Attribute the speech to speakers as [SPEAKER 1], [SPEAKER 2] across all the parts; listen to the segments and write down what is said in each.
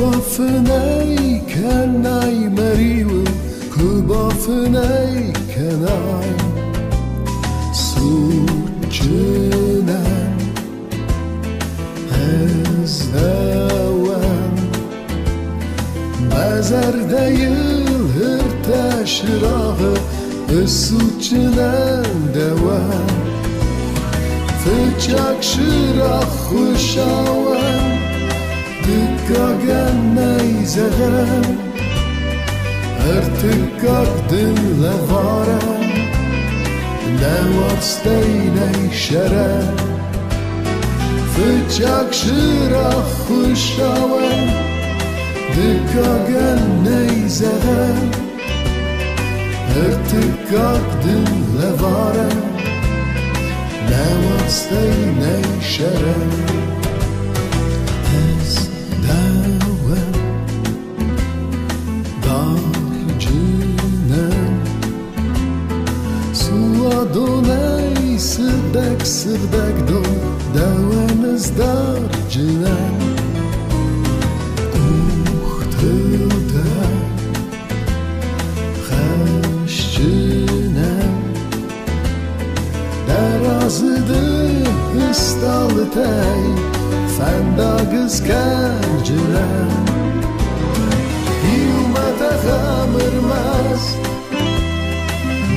[SPEAKER 1] Kubafnei kanai mariu, kubafnei kanai suçunan ezdawan bazarda yılhırta şırahı suçunan dewan fıçak şırah kuşawan dikkagen neyzegen ارتكاك دل لفارا نواستيني شرا فتشاك شراخ خشاوان دكاك نيزغان ارتكاك دل لفارا نواستيني شرا Donai sırdek don devanız darcılan Uhtılda xaşçınan Derazıdı ıstaltay fendagız kərcılan Yumata xamırmaz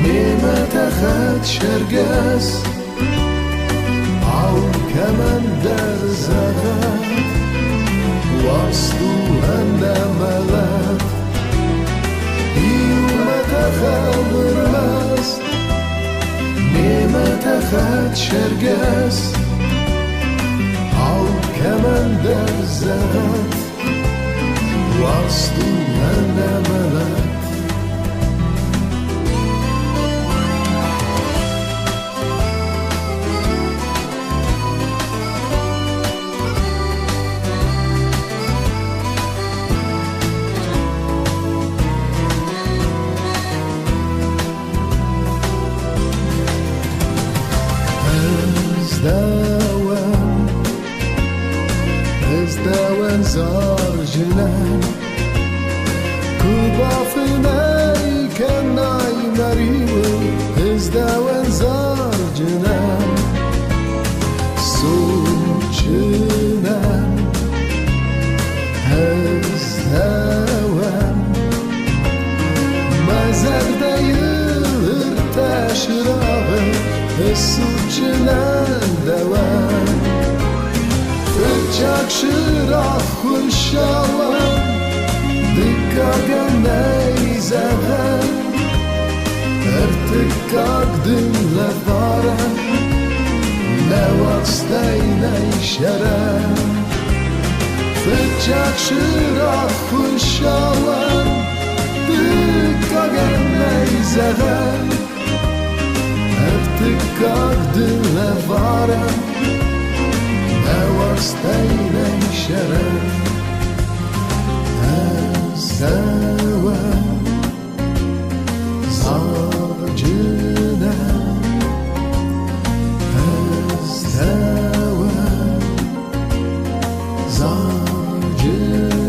[SPEAKER 1] نعمت خد شرگس او کمن در زغد واستو اندملد یومت خبرمز نعمت خد شرگس او کمن در زغد واستو اندملد ازدوان زارجنان kubafnei kanai mariu ازدوان زارجنان suçunan ازدوان mazarda yılırta şırağı suçunan devan Fıçak şırah kuşavan Dikkagen neyzegen Ertikkak dünle varen Nevasteyne şeren Fıçak şırah kuşavan Dikkagen neyzegen Ertikkak dünle varen Nevasteyne şeren Ezdevan zarcınan Ezdevan zarcınan